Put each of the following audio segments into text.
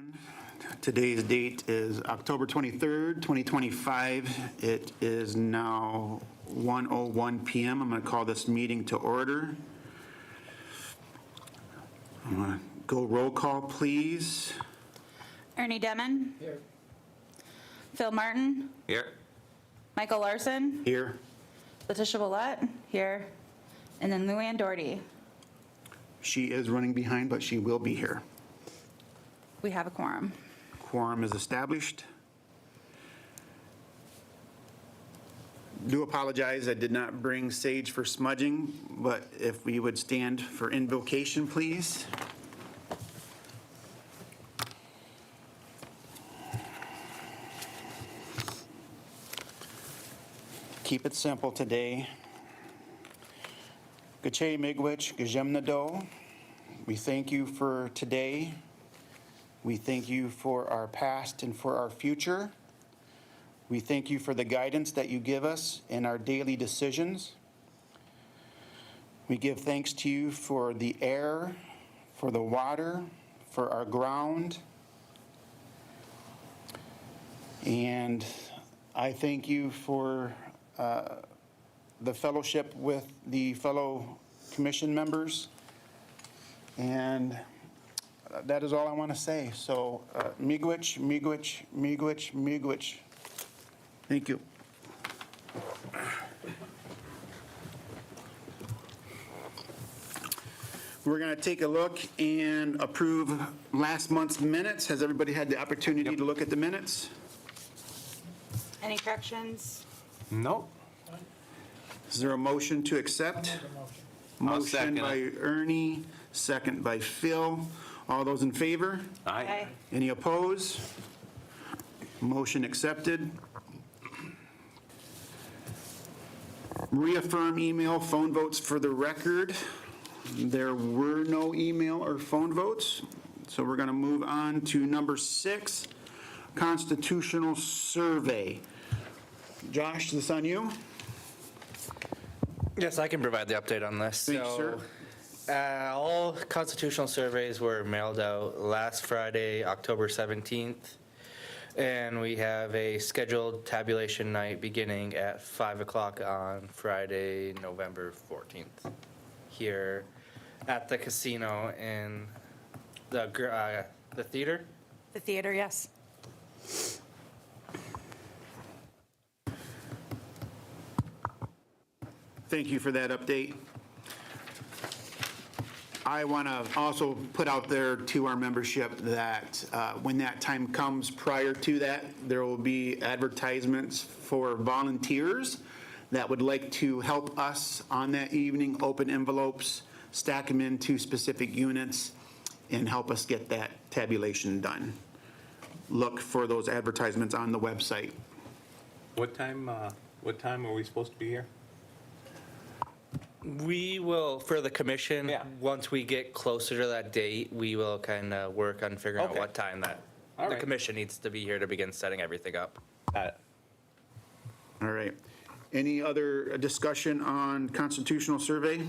everyone. Today's date is October 23rd, 2025. It is now 1:01 p.m. I'm going to call this meeting to order. I'm going to go roll call, please. Ernie Demon. Here. Phil Martin. Here. Michael Larson. Here. Letitia Willette. Here. And then Luann Doherty. She is running behind, but she will be here. We have a quorum. Quorum is established. Do apologize, I did not bring sage for smudging, but if we would stand for invocation, please. Keep it simple today. Gache Migwich, Gajemnado, we thank you for today. We thank you for our past and for our future. We thank you for the guidance that you give us in our daily decisions. We give thanks to you for the air, for the water, for our ground. And I thank you for the fellowship with the fellow commission members. And that is all I want to say. So, miigwech, miigwech, miigwech, miigwech. Thank you. We're going to take a look and approve last month's minutes. Has everybody had the opportunity to look at the minutes? Any corrections? No. Is there a motion to accept? I'll second Motion by it. Ernie, second by Phil. All those in favor? Aye. Any opposed? Motion accepted. Reaffirm email phone votes for the record. There were no email or phone votes. So we're going to move on to number 6, constitutional survey. Josh, is this on you? Yes, I can provide the update on this. Thanks, sir. All constitutional surveys were mailed out last Friday, October 17th. And we have a scheduled tabulation night beginning at 5 o'clock on Friday, November 14th, here at the casino in the theater. The theater, yes. Thank you for that update. I want to also put out there to our membership that when that time comes prior to that, there will be advertisements for volunteers that would like to help us on that evening, open envelopes, stack them into specific units, and help us get that tabulation done. Look for those advertisements on the website. What time are we supposed to be here? We will, for the commission, Yeah. once we get closer to that date, we will kind of work on figuring out Okay. what time that All the right. commission needs to be here to begin setting everything up. Got it. All right. Any other discussion on constitutional survey?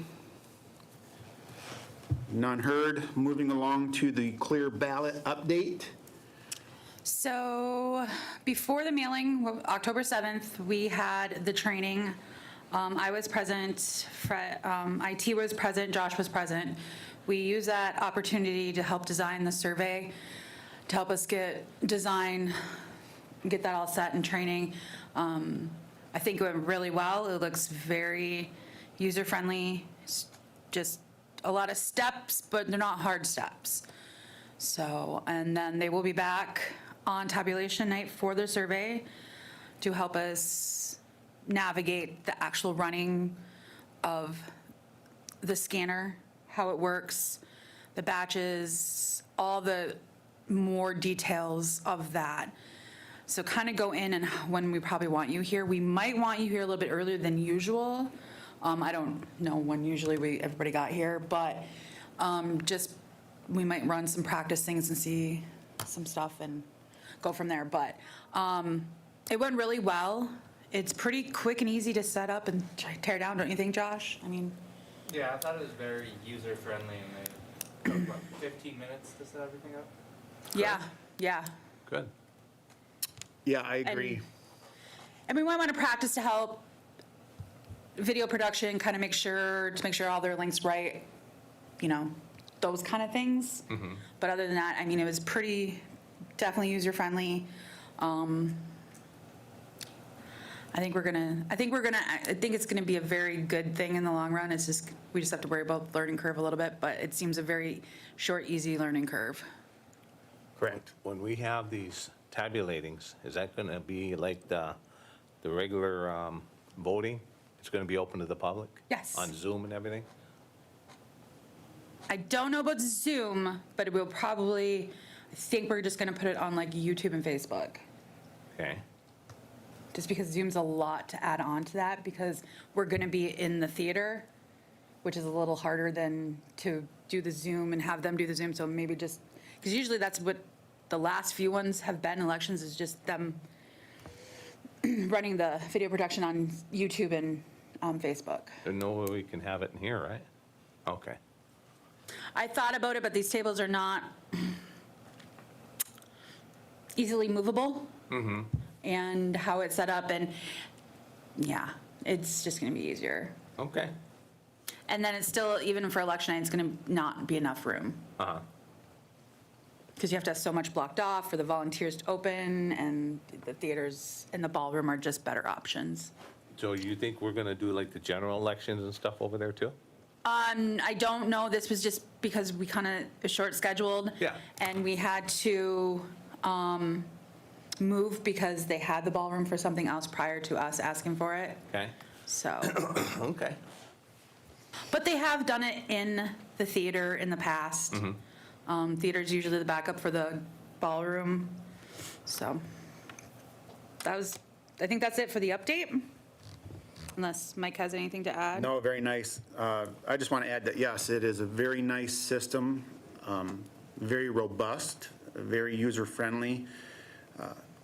None heard. Moving along to the clear ballot update. So before the mailing, October 7th, we had the training. I was present, IT was present, Josh was present. We used that opportunity to help design the survey, to help us get that all set in training. I think it went really well. It looks very user-friendly, just a lot of steps, but they're not hard steps. So, and then they will be back on tabulation night for the survey to help us navigate the actual running of the scanner, how it works, the batches, all the more details of that. So kind of go in, and when we probably want you here, we might want you here a little bit earlier than usual. I don't know when usually everybody got here, but just we might run some practice things and see some stuff and go from there. But it went really well. It's pretty quick and easy to set up and tear down, don't you think, Josh? I mean, Yeah, I thought it was very user-friendly, and they took, 15 minutes to set everything up? Yeah, yeah. Good. Yeah, I agree. And we might want to practice to help video production, kind of make sure all their links right, you know, those kind of things. But other than that, I mean, it was definitely user-friendly. I think it's gonna be a very good thing in the long run. It's just, we just have to worry about the learning curve a little bit, but it seems a very short, easy learning curve. Correct. When we have these tabulatings, is that going to be like the regular voting? It's going to be open to the public? Yes. On Zoom and everything? I don't know about Zoom, but it will probably, I think we're just gonna put it on like YouTube and Facebook. Okay. Just because Zoom's a lot to add on to that, because we're gonna be in the theater, which is a little harder than to do the Zoom and have them do the Zoom, so maybe just, because usually that's what the last few ones have been, elections, is just them running the video production on YouTube and Facebook. There's no way we can have it in here, right? Okay. I thought about it, but these tables are not easily movable. And how it's set up, and yeah, it's just gonna be easier. Okay. And then it's still, even for election night, it's gonna not be enough room. Uh-huh. Because you have to have so much blocked off for the volunteers to open, and the theaters and the ballroom are just better options. So you think we're going to do like the general elections and stuff over there too? I don't know, this was just because we kind of short scheduled. Yeah. And we had to move because they had the ballroom for something else prior to us asking for it, Okay. so. Okay. But they have done it in the theater in the past. Theater's usually the backup for the ballroom, so. I think that's it for the update, unless Mike has anything to add. No, very nice. I just want to add that, yes, it is a very nice system, very robust, very user-friendly.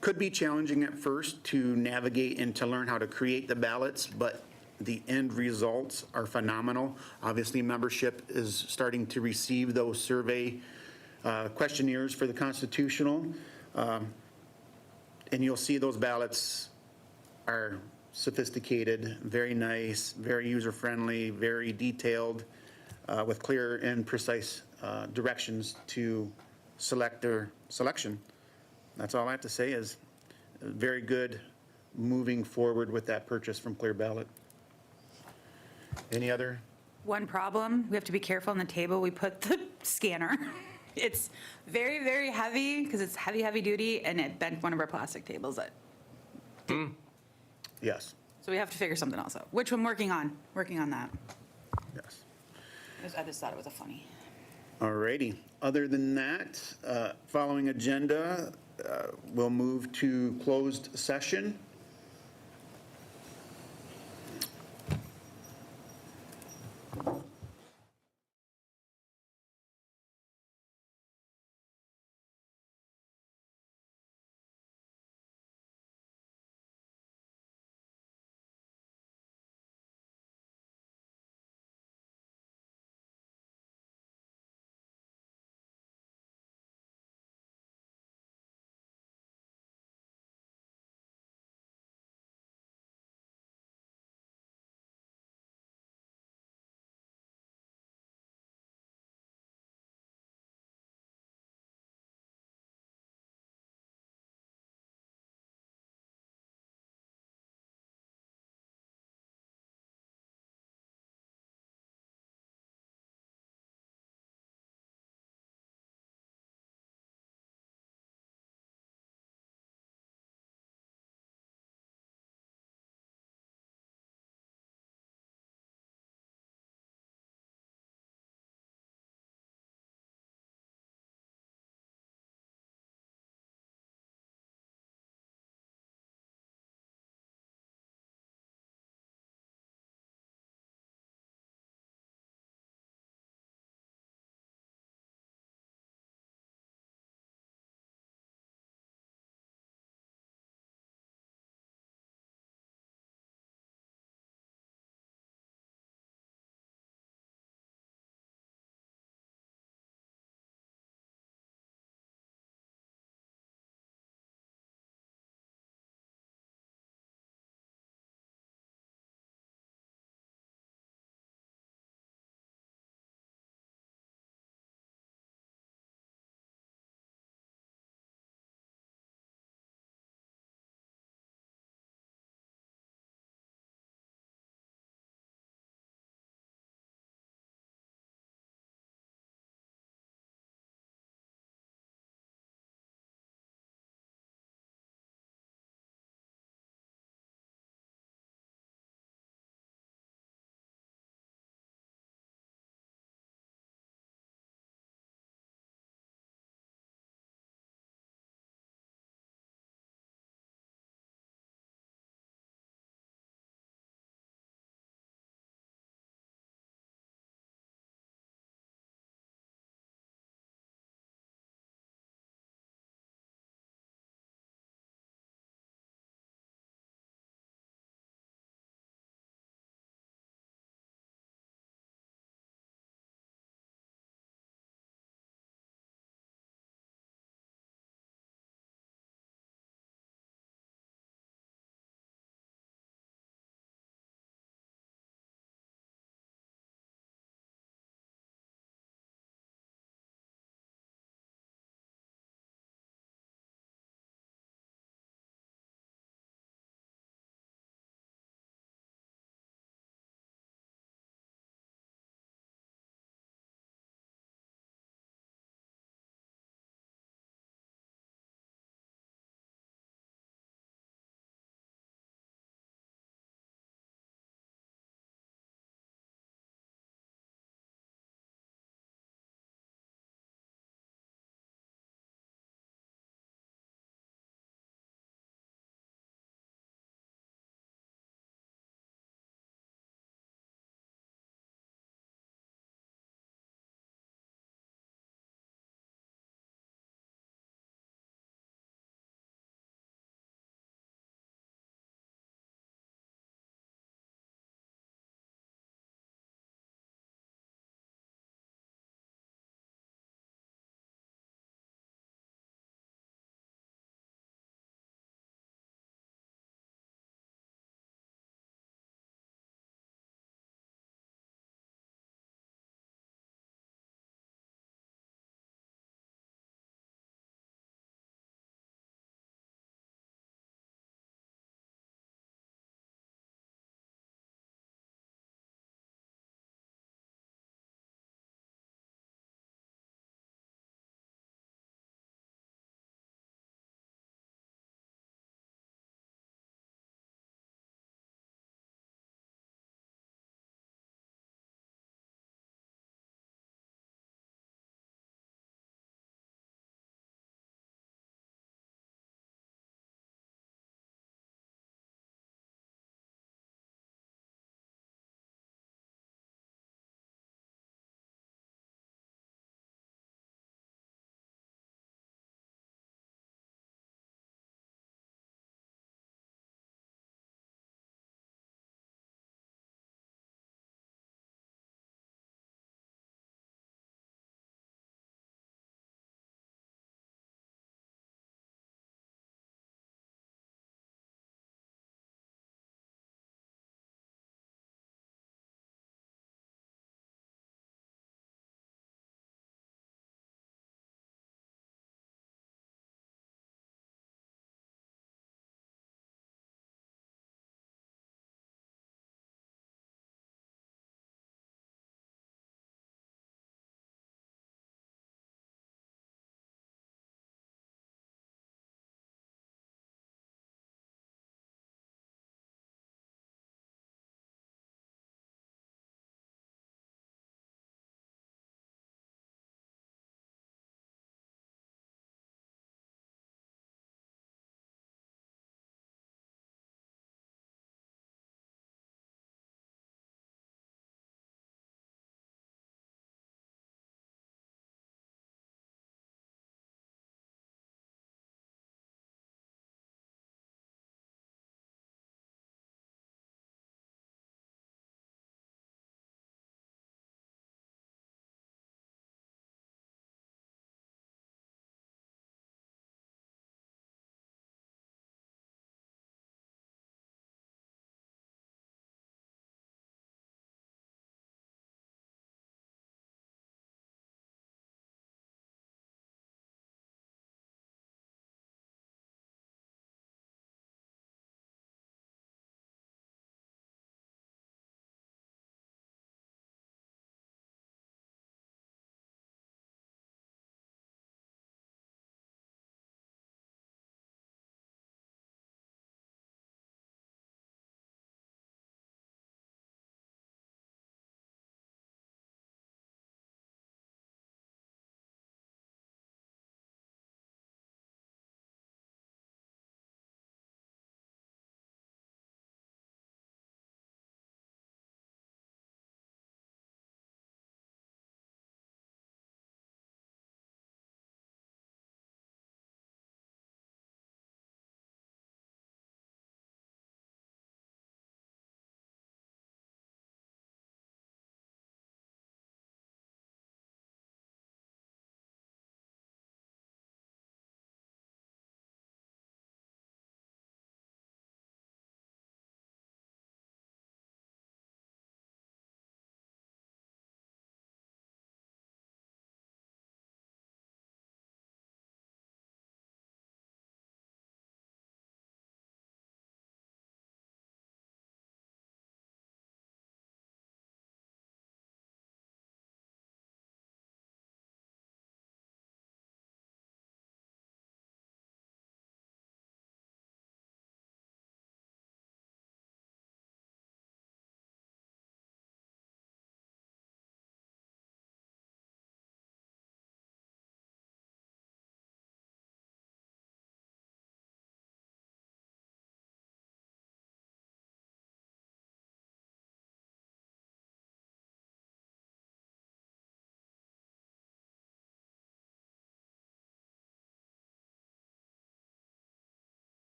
Could be challenging at first to navigate and to learn how to create the ballots, but the end results are phenomenal. Obviously, membership is starting to receive those survey questionnaires for the constitutional. And you'll see those ballots are sophisticated, very nice, very user-friendly, very detailed, with clear and precise directions to select their selection. That's all I have to say, is very good moving forward with that purchase from Clear Ballot. Any other? One problem, we have to be careful on the table we put the scanner. It's very, very heavy, because it's heavy, heavy duty, and it bent one of our plastic tables. Yes, So we have to figure something else out, which I'm working on that. yes. I just thought it was a funny. All righty. Other than that, following agenda, we'll move to closed session.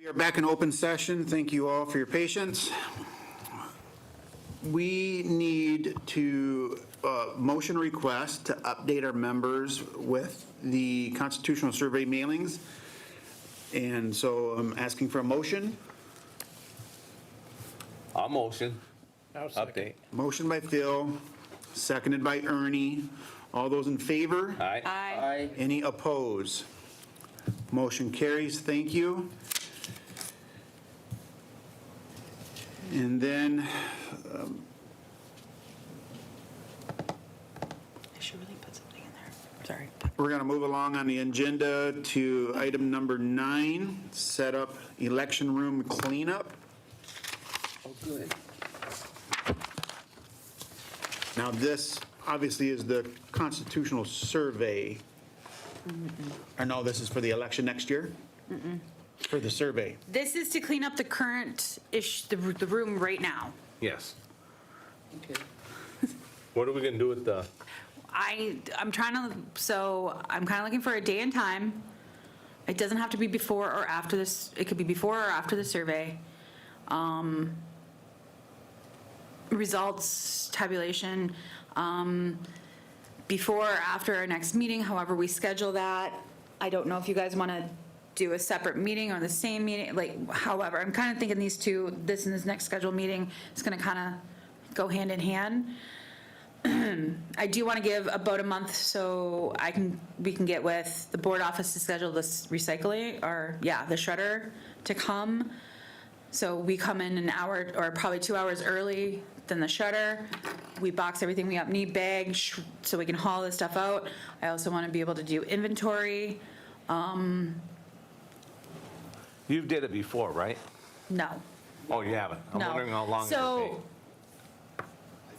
We are back in open session. Thank you all for your patience. We need to motion request to update our members with the constitutional survey mailings. And so I'm asking for a motion. I'll motion. I'll second. Update. Motion by Phil, seconded by Ernie. All those in favor? Aye. Aye. Any opposed? Motion carries. Thank you. And then I should really put something in there. Sorry. we're going to move along on the agenda to item number 9, set up election room cleanup. Oh, good. Now, this obviously is the constitutional survey. Or no, this is for the election next year? For the survey. This is to clean up the current the room right now. Yes. Okay. What are we gonna do with the, I'm trying to, so I'm kind of looking for a day and time. It doesn't have to be before or after this, it could be before or after the survey. Results tabulation, before or after our next meeting, however we schedule that. I don't know if you guys want to do a separate meeting or the same meeting, like, however, I'm kind of thinking these two, this and this next scheduled meeting is going to kind of go hand in hand. I do want to give about a month so we can get with the board office to schedule this recycling, or, yeah, the shredder to come. So we come in an hour or probably 2 hours early than the shredder. We box everything we up, need bags, so we can haul this stuff out. I also want to be able to do inventory. you did it before, right? No, Oh, you haven't? I'm no. wondering how long it So will I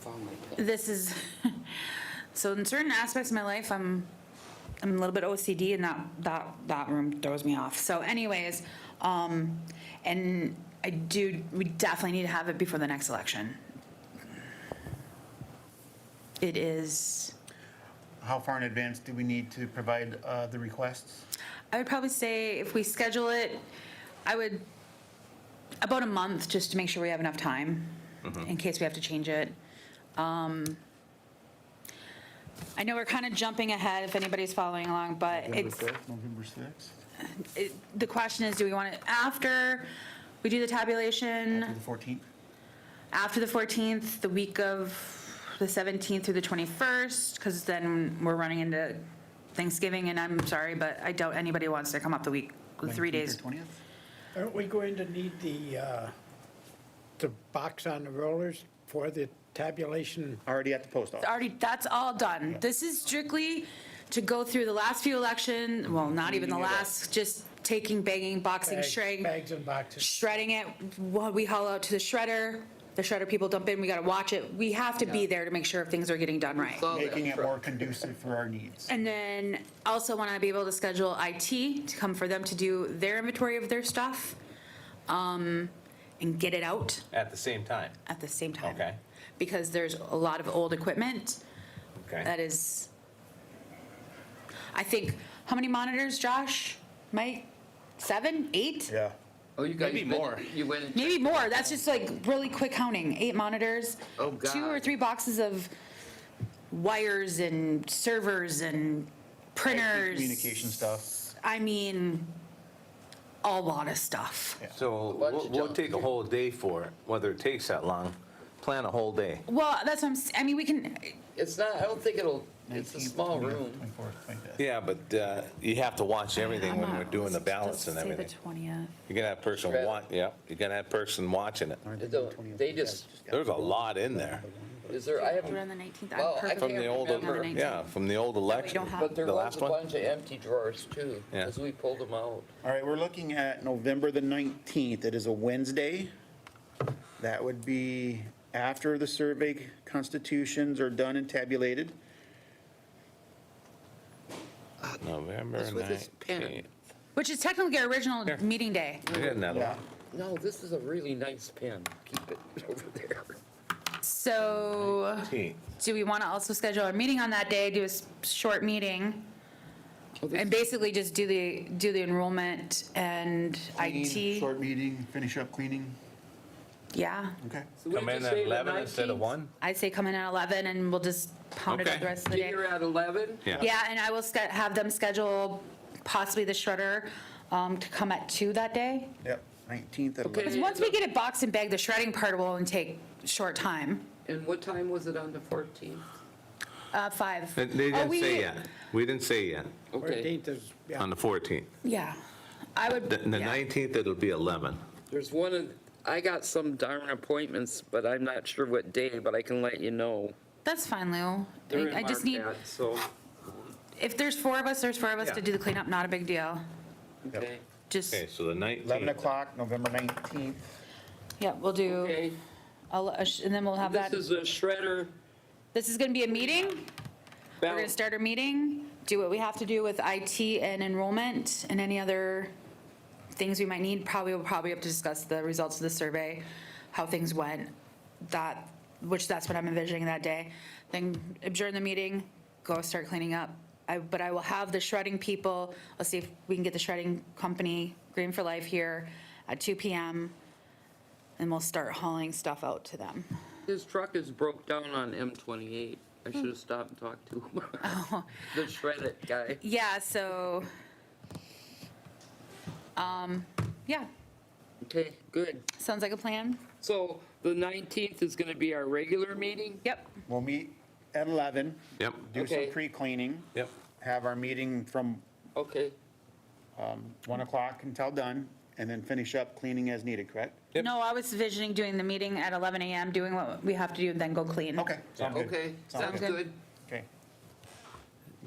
found my pen. this is, so in certain aspects of my life, I'm a little bit OCD, and that room throws me off. So anyways, and we definitely need to have it before the next election. It is, How far in advance do we need to provide the requests? I would probably say if we schedule it, about a month, just to make sure we have enough time in case we have to change it. I know we're kind of jumping ahead if anybody's following along, but it's, November 6th? the question is, do we want it after we do the tabulation, The 14th? after the 14th, the week of the 17th through the 21st? Because then we're running into Thanksgiving, and I'm sorry, but I doubt anybody wants to come up the week, the 3 days. 20th? Aren't we going to need the box on the rollers for the tabulation? Already at the post office. Already, that's all done. This is strictly to go through the last few elections, well, not even the last, just taking, bagging, boxing, shredding, Bags and boxes. shredding it. What we haul out to the shredder people dump in, we gotta watch it. We have to be there to make sure things are getting done right. Saw that Making it truck. more conducive for our needs. And then also want to be able to schedule IT to come for them to do their inventory of their stuff, and get it out At the same time? at the same time. Okay. Because there's a lot of old equipment that Okay. is, I think, how many monitors, Josh? Mike? 7, 8? Yeah. Oh, you guys. Maybe been- more. You went and. Maybe more. That's just like really quick counting. 8 monitors. Oh, 2 or God. 3 boxes of wires and servers and printers. Communication stuff. I mean, a lot of stuff. So bunch of we'll junk. take a whole day for it, whether it takes that long. Plan a whole day. Well, that's what I mean, we can, It's not, I don't think it's a 19th, small 20th, room. 24th, 25th. Yeah, but you have to watch everything when we're doing the ballots and everything. Say the 20th. You're gonna have person Shred. you're gonna have person watching it. They just, There's a lot in there. is there, I Do it haven't, on the 19th. Well, I I'm perfect. From the old, On the 19th. yeah, from the old election, don't have- but there the was last a one. bunch of empty drawers too, Yeah. because we pulled them out. All right, we're looking at November the 19th. It is a Wednesday. That would be after the survey constitutions are done and tabulated. November That's with his pen. 19th. Which is technically our original meeting day. We got another Yeah. one. No, this is a really nice pen. Keep it over there. So 19th. do we want to also schedule a meeting on that day, do a short meeting? And basically just do the enrollment and IT. Short meeting, finish up cleaning. Yeah, Okay. So we Come in just at say the 11 instead of 19th? 1? I'd say come in at 11 and we'll just pound it out Okay. the rest of the Get day. here at 11? Yeah. Yeah, and I will have them schedule possibly the shredder to come at 2 that day. Yep, 19th at Okay. 11. Because once we get it boxed and bagged, the shredding part will only take short time. And what time was it on the 14th? 5. They Oh, didn't we- say yet. We didn't say yet, Okay, 14th is, yeah. on the 14th. Yeah, I would. The yeah. 19th, it'll be 11. there's I got some darn appointments, but I'm not sure what day, but I can let you know. That's fine, Lou. They're in I just need, Marquette, so, if there's 4 of us, there's 4 of us Yeah. to do the cleanup, not a big deal. okay. Just, Okay, so the 19th. 11 o'clock, November 19th. yeah, we'll do, Okay, and then we'll have that. this is a shredder This is gonna be a meeting. We're gonna ballot. start our meeting, do what we have to do with IT and enrollment and any other things we might need. We'll probably have to discuss the results of the survey, how things went, that's what I'm envisioning that day. Then adjourn the meeting, go start cleaning up. But I will have the shredding people, let's see if we can get the shredding company, Green for Life, here at 2 PM. And we'll start hauling stuff out to them. His truck is broke down on M28. I should have stopped and talked to him. The shred it guy. Yeah, so, yeah, Okay, good. sounds like a plan. So the 19th is going to be our regular meeting? Yep, We'll meet at 11, Yep, do some Okay. pre-cleaning, yep. have our meeting from Okay, 1 o'clock until done, and then finish up cleaning as needed, correct? Yep. no, I was envisioning doing the meeting at 11 AM, doing what we have to do, and then go clean. Okay, sounds good. okay, sounds good. good. Okay.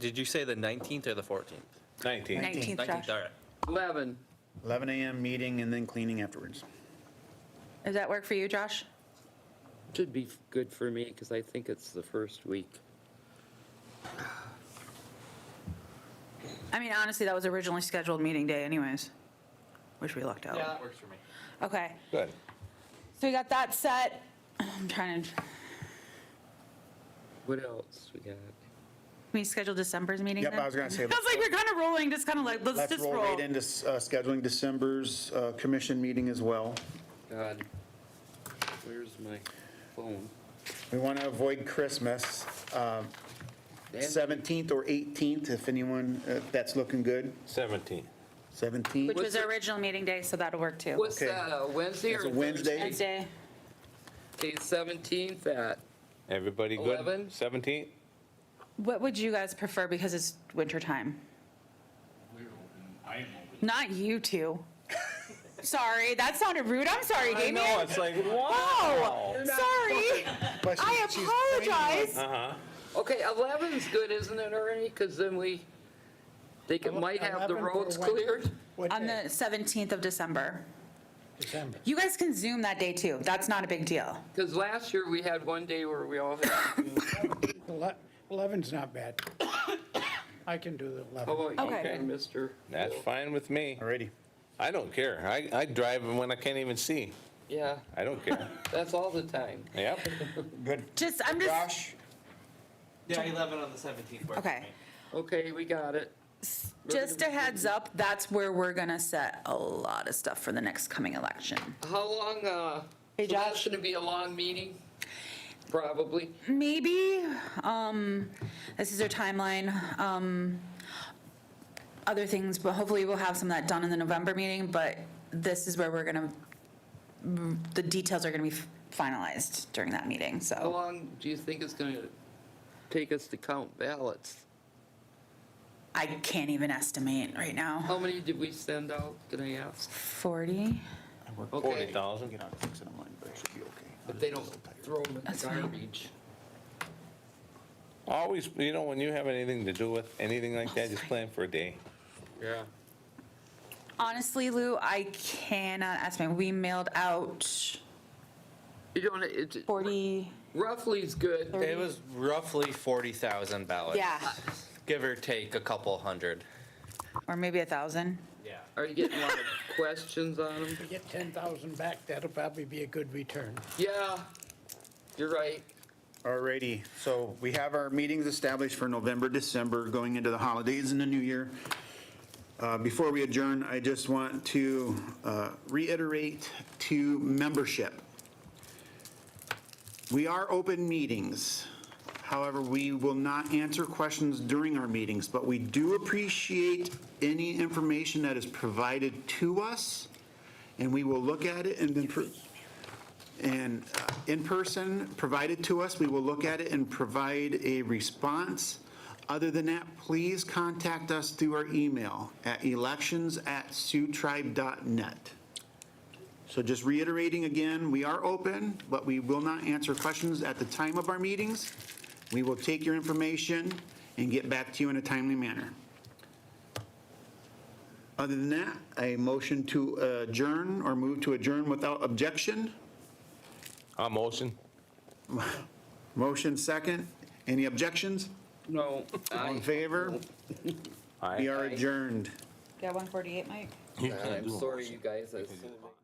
Did you say the 19th or the 14th? 19th. 19th, Josh. all right. 11. 11 a.m. meeting and then cleaning afterwards. Does that work for you, Josh? Should be good for me because I think it's the first week. I mean, honestly, that was originally scheduled meeting day anyways, which we lucked out. that works for me. Okay, Good. so we got that set. I'm trying to, What else we got? we schedule December's meeting Yep, then? I was gonna say, I was like, we're kind of rolling, just kind of like, let's let's just roll roll. right into scheduling December's commission meeting as well. God. Where's my phone? We want to avoid Christmas, Dan? 17th or 18th, if anyone, that's looking good. 17th. 17th? Which was What's our the- original meeting day, so that'll work too. What's Okay. that, Wednesday It's or a Wednesday. Wednesday. Okay, 17th at, Everybody good? 11? 17th? What would you guys prefer because it's winter time? Not you two. Sorry, that sounded rude. I'm sorry, Damien. it's like, Oh, sorry. But I she's apologize. Uh-huh. okay, 11's good, isn't it, Ernie? Because then might have the 11 for roads Wednesday. cleared. What On day? the 17th of December. December. You guys can Zoom that day too. That's not a big deal. Because last year we had one day where we all had, 11's not bad. I can do the how 11. about you, Okay. Mr.? That's fine with me. Alrighty. I don't care. I drive when I can't even see. Yeah, I don't care. that's all the time. Yep. Good. I'm just, Josh? Yeah, 11 on the 17th works okay. Okay, we got it. Just a heads up, that's where we're gonna set a lot of stuff for the next coming election. How long, Hey, so that's Josh? gonna be a long meeting? Probably. Maybe, this is our timeline. Other things, but hopefully we'll have some of that done in the November meeting, but this is where we're gonna, the details are gonna be finalized during that meeting, How so. long do you think it's gonna take us to count ballots? I can't even estimate right now. How many did we send out, can I ask? 40? Okay, 40,000. Get on, fix it online, but it should be okay. but they don't throw them in the That's fine. garbage. Always, when you have anything to do with anything like that, just plan for a day. Yeah. Honestly, Lou, I cannot estimate. We mailed out You don't, it's, 40, roughly is good. It was roughly 40,000 ballots. yeah, Give or take a couple hundred. or maybe 1,000. Yeah. Are you getting a lot of questions on them? If we get 10,000 back, that'll probably be a good return. Yeah, you're right. Alrighty, so we have our meetings established for November, December, going into the holidays and the new year. Before we adjourn, I just want to reiterate to membership. We are open meetings. However, we will not answer questions during our meetings, but we do appreciate any information that is provided to us, and we will look at it and then in person, provided to us, we will look at it and provide a response. Other than that, please contact us through our email at elections@siouxtribe.net. So just reiterating again, we are open, but we will not answer questions at the time of our meetings. We will take your information and get back to you in a timely manner. Other than that, a motion to adjourn or move to adjourn without objection. Motion. Motion second. Any objections? No. All in favor? We are adjourned. Got 148, Mike? You can't I'm do a sorry, motion. you guys. That's so late.